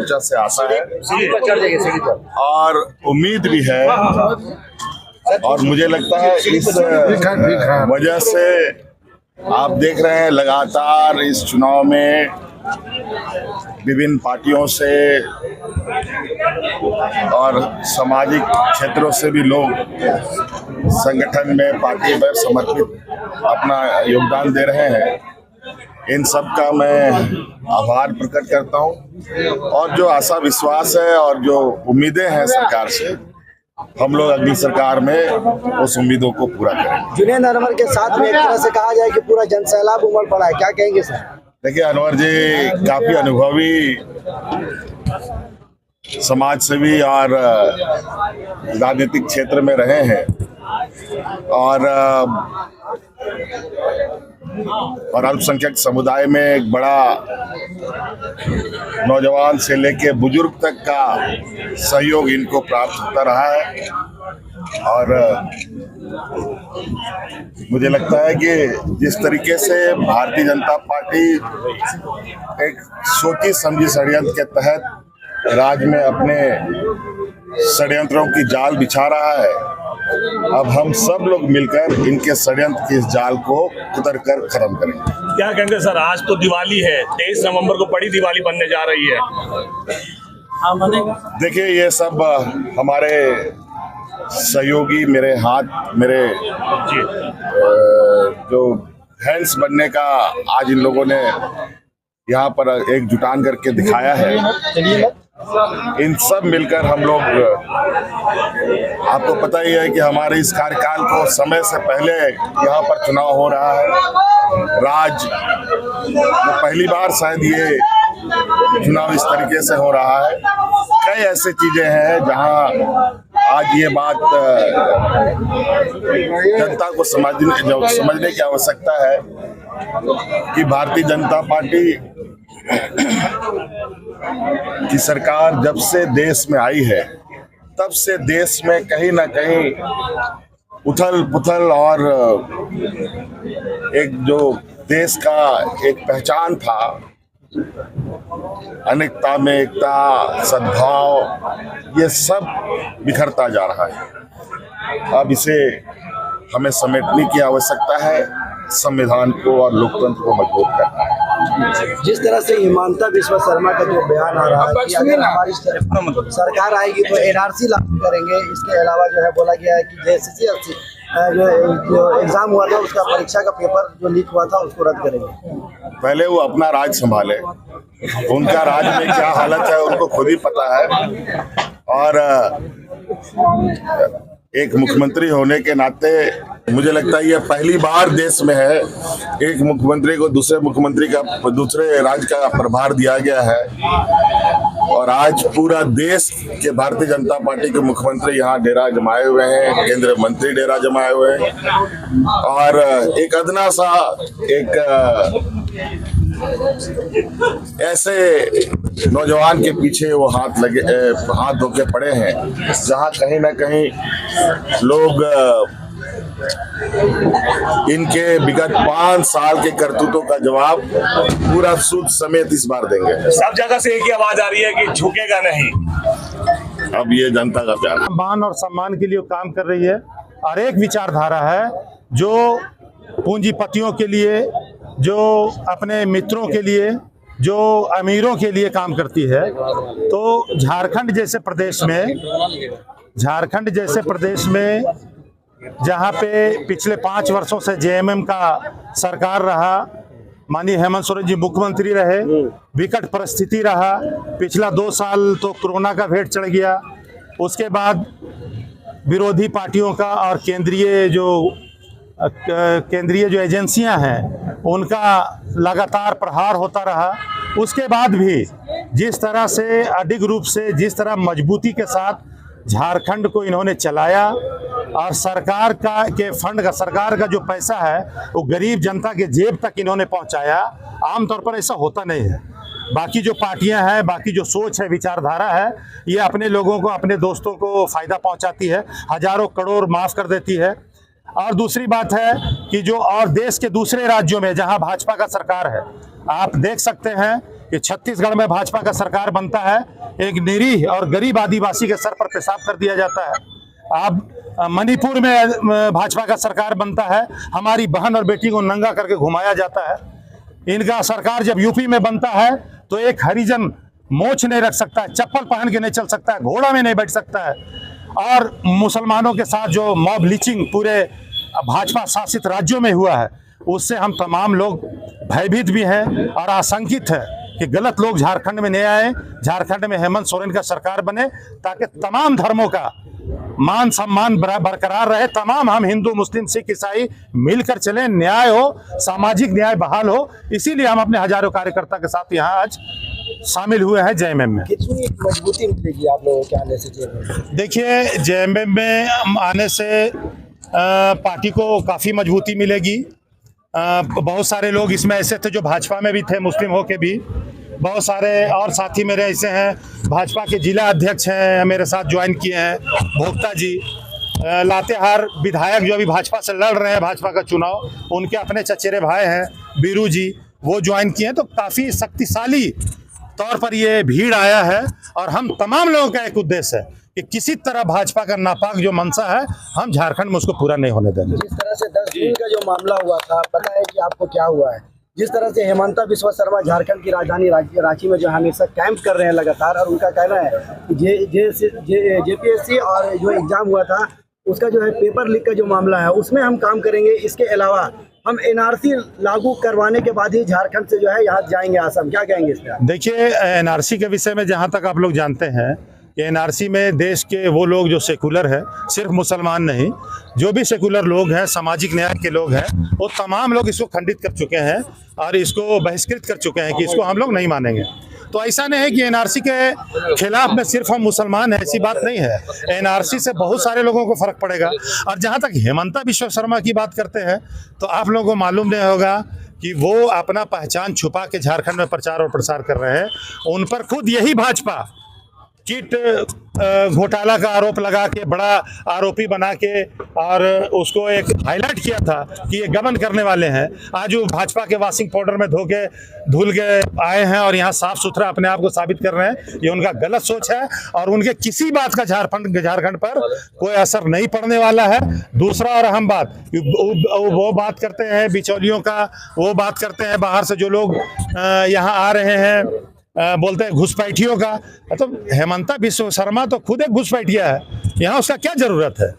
चर्चा से आता है और उम्मीद भी है, और मुझे लगता है इस वजह से आप देख रहे हैं लगातार इस चुनाव में विभिन्न पार्टियों से और सामाजिक क्षेत्रों से भी लोग संगठन में पार्टी पर समर्पित अपना योगदान दे रहे हैं। इन सब का मैं आभार प्रकट करता हूं, और जो आशा विश्वास है और जो उम्मीदें हैं सरकार से, हम लोग अगली सरकार में उस उम्मीदों को पूरा करेंगे। जुनैद अनवर के साथ में एक तरह से कहा जाए कि पूरा जनसैलाब उमड़ पड़ा है, क्या कहेंगे सर? देखिए, अनवर जी काफी अनुभवी समाज सेवी और राजनीतिक क्षेत्र में रहे हैं, और अल्पसंख्यक समुदाय में एक बड़ा नौजवान से लेके बुजुर्ग तक का सहयोग इनको प्राप्त होता रहा है। और मुझे लगता है कि जिस तरीके से भारतीय जनता पार्टी एक सोची समझी षड्यंत्र के तहत राज्य में अपने षड्यंत्रों की जाल बिछा रहा है, अब हम सब लोग मिलकर इनके षड्यंत्र की इस जाल को उतर कर खत्म करेंगे। क्या कहेंगे सर, आज तो दिवाली है, 23 नवंबर को बड़ी दिवाली बनने जा रही है। देखिए, ये सब हमारे सहयोगी मेरे जो हैंड्स बनने का आज इन लोगों ने यहाँ पर एक जुटान करके दिखाया है। इन सब मिलकर हम लोग, आपको पता ही है कि हमारे इस कार्यकाल को समय से पहले यहाँ पर चुनाव हो रहा है। राज्य में पहली बार शायद ये चुनाव इस तरीके से हो रहा है। कई ऐसी चीजें हैं जहां आज ये बात जनता को समझने की आवश्यकता है कि भारतीय जनता पार्टी की सरकार जब से देश में आई है, तब से देश में कहीं ना कहीं उथल पुथल और एक जो देश का एक पहचान था, अनेकता में एकता, सद्भाव, ये सब बिखरता जा रहा है। अब इसे हमें समेटने की आवश्यकता है, संविधान को और लोकतंत्र को मजबूत करना है। जिस तरह से हिमांता विश्व शर्मा का जो बयान आ रहा है कि अगर हमारी सरकार आएगी तो एनआरसी लागू करेंगे, इसके अलावा जो है बोला गया है कि जेएसएससी जो एग्जाम हुआ था उसका परीक्षा का पेपर जो लीक हुआ था उसको रद्द करेंगे। पहले वो अपना राज संभाले, उनका राज में क्या हालत है उनको खुद ही पता है, और एक मुख्यमंत्री होने के नाते मुझे लगता है ये पहली बार देश में है एक मुख्यमंत्री को दूसरे राज्य का प्रभार दिया गया है, और आज पूरा देश के भारतीय जनता पार्टी के मुख्यमंत्री यहाँ डेरा जमाए हुए हैं, केंद्रीय मंत्री डेरा जमाए हुए हैं, और एक अदना सा एक ऐसे नौजवान के पीछे वो हाथ धो के पड़े हैं, जहाँ कहीं ना कहीं लोग इनके विगत 5 साल के करतूतों का जवाब पूरा सूद समेत इस बार देंगे। सब जगह से एक ही आवाज आ रही है कि झुकेगा नहीं। अब ये जनता का प्यार, मान और सम्मान के लिए काम कर रही है, और एक विचारधारा है जो पूंजीपतियों के लिए, जो अपने मित्रों के लिए, जो अमीरों के लिए काम करती है। तो झारखंड जैसे प्रदेश में जहाँ पे पिछले 5 वर्षों से जेएमएम का सरकार रहा, माननीय हेमंत सोरेन जी मुख्यमंत्री रहे, विकट परिस्थिति रहा। पिछला 2 साल तो कोरोना का भेंट चढ़ गया, उसके बाद विरोधी पार्टियों का और केंद्रीय जो एजेंसियां हैं उनका लगातार प्रहार होता रहा। उसके बाद भी जिस तरह से अडिग रूप से, जिस तरह मजबूती के साथ झारखंड को इन्होंने चलाया, और सरकार का जो पैसा है वो गरीब जनता के जेब तक इन्होंने पहुंचाया, आमतौर पर ऐसा होता नहीं है। बाकी जो पार्टियां हैं, बाकी जो सोच है, विचारधारा है, ये अपने लोगों को, अपने दोस्तों को फ़ायदा पहुंचाती है, हजारों करोड़ माफ़ कर देती है। और दूसरी बात है कि जो और देश के दूसरे राज्यों में जहां भाजपा का सरकार है, आप देख सकते हैं कि छत्तीसगढ़ में भाजपा का सरकार बनता है, एक निरीह और गरीब आदिवासी के सर पर पेशाब कर दिया जाता है। अब मणिपुर में भाजपा का सरकार बनता है, हमारी बहन और बेटी को नंगा करके घुमाया जाता है। इनका सरकार जब यूपी में बनता है तो एक हरिजन मोछ नहीं रख सकता है, चप्पल पहन के नहीं चल सकता है, घोड़ा में नहीं बैठ सकता है। और मुसलमानों के साथ जो मॉब लिंचिंग पूरे भाजपा शासित राज्यों में हुआ है, उससे हम तमाम लोग भयभीत भी हैं और आशंकित है कि गलत लोग झारखंड में नहीं आए, झारखंड में हेमंत सोरेन का सरकार बने, ताकि तमाम धर्मों का मान सम्मान बरकरार रहे, तमाम हम हिंदू मुस्लिम सिख ईसाई मिलकर चलें, न्याय हो, सामाजिक न्याय बहाल हो। इसीलिए हम अपने हजारों कार्यकर्ता के साथ यहाँ आज शामिल हुए हैं जेएमएम में। कितनी मजबूती मिलेगी आप लोगों के आने से जेएमएम? देखिए, जेएमएम में आने से पार्टी को काफ़ी मजबूती मिलेगी। बहुत सारे लोग इसमें ऐसे थे जो भाजपा में भी थे, मुस्लिम हो के भी। बहुत सारे और साथी मेरे ऐसे हैं, भाजपा के जिला अध्यक्ष हैं, मेरे साथ ज्वाइन किए हैं, भोक्ता जी। लातेहार विधायक जो अभी भाजपा से लड़ रहे हैं भाजपा का चुनाव, उनके अपने चचेरे भाई हैं बीरू जी, वो ज्वाइन किए हैं। तो काफ़ी शक्तिशाली तौर पर ये भीड़ आया है और हम तमाम लोगों का एक उद्देश्य है कि किसी तरह भाजपा का नापाक जो मंशा है, हम झारखंड में उसको पूरा नहीं होने देंगे। जिस तरह से 10 जून का जो मामला हुआ था, पता है कि आपको क्या हुआ है? जिस तरह से हेमंता बिस्वा शर्मा झारखंड की राजधानी रांची में जो हमेशा कैंप कर रहे हैं लगातार, और उनका कहना है कि जेपीएससी और जो एग्जाम हुआ था उसका जो है पेपर लीक का जो मामला है उसमें हम काम करेंगे। इसके अलावा हम एनआरसी लागू करवाने के बाद ही झारखंड से जो है यहाँ जाएंगे आसाम। क्या कहेंगे इस पर? देखिए, एनआरसी के विषय में जहाँ तक आप लोग जानते हैं कि एनआरसी में देश के वो लोग जो सेकुलर है, सिर्फ मुसलमान नहीं, जो भी सेकुलर लोग हैं, सामाजिक न्याय के लोग हैं, वो तमाम लोग इसको खंडित कर चुके हैं और इसको बहिष्कृत कर चुके हैं कि इसको हम लोग नहीं मानेंगे। तो ऐसा नहीं है कि एनआरसी के खिलाफ में सिर्फ हम मुसलमान हैं, ऐसी बात नहीं है। एनआरसी से बहुत सारे लोगों को फर्क पड़ेगा। और जहाँ तक हेमंता बिस्वा शर्मा की बात करते हैं, तो आप लोगों को मालूम नहीं होगा कि वो अपना पहचान छुपा के झारखंड में प्रचार और प्रसार कर रहे हैं। उन पर खुद यही भाजपा किट घोटाला का आरोप लगा के बड़ा आरोपी बना के और उसको एक हाईलाइट किया था कि ये गबन करने वाले हैं। आज वो भाजपा के वॉशिंग पाउडर में धुल के आए हैं और यहाँ साफ सुथरा अपने आप को साबित कर रहे हैं। ये उनका गलत सोच है और उनके किसी बात का झारखंड पर कोई असर नहीं पड़ने वाला है। दूसरा और अहम बात, वो बात करते हैं बिचौलियों का, वो बात करते हैं बाहर से जो लोग यहाँ आ रहे हैं, बोलते हैं घुसपैठियों का। तो हेमंता बिस्वा शर्मा तो खुद एक घुसपैठिया है, यहाँ उसका क्या जरूरत है?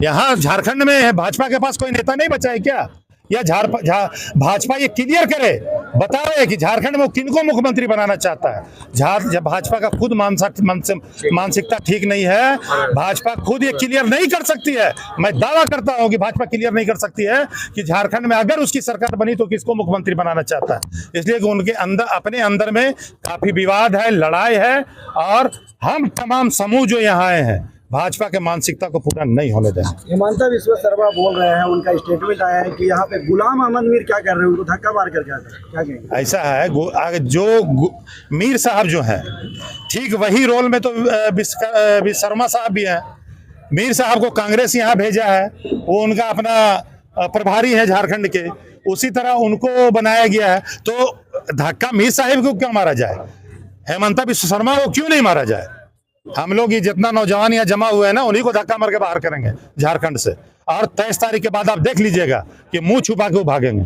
यहाँ झारखंड में भाजपा के पास कोई नेता नहीं बचा है क्या? या भाजपा ये क्लियर करे, बताए कि झारखंड में वो किनको मुख्यमंत्री बनाना चाहता है। जब भाजपा का खुद मानसिकता ठीक नहीं है, भाजपा खुद ये क्लियर नहीं कर सकती है। मैं दावा करता हूं कि भाजपा क्लियर नहीं कर सकती है कि झारखंड में अगर उसकी सरकार बनी तो किसको मुख्यमंत्री बनाना चाहता है। इसलिए कि उनके अंदर, अपने अंदर में काफी विवाद है, लड़ाई है, और हम तमाम समूह जो यहाँ आए हैं भाजपा के मानसिकता को पूरा नहीं होने दें। हेमंता बिस्वा शर्मा बोल रहे हैं, उनका स्टेटमेंट आया है कि यहाँ पे गुलाम अहमद मीर क्या कर रहे हैं, उनको धक्का मार कर क्या कहेंगे? ऐसा है, जो मीर साहब जो हैं, ठीक वही रोल में तो शर्मा साहब भी हैं। मीर साहब को कांग्रेस यहाँ भेजा है, वो उनका अपना प्रभारी है झारखंड के, उसी तरह उनको बनाया गया है। तो धक्का मीर साहब को क्यों मारा जाए, हेमंता बिस्वा शर्मा को क्यों नहीं मारा जाए? हम लोग ये जितना नौजवान यहाँ जमा हुए हैं ना, उन्हीं को धक्का मार के बाहर करेंगे झारखंड से। और 23 तारीख के बाद आप देख लीजिएगा कि मुंह छुपा के वो भागेंगे।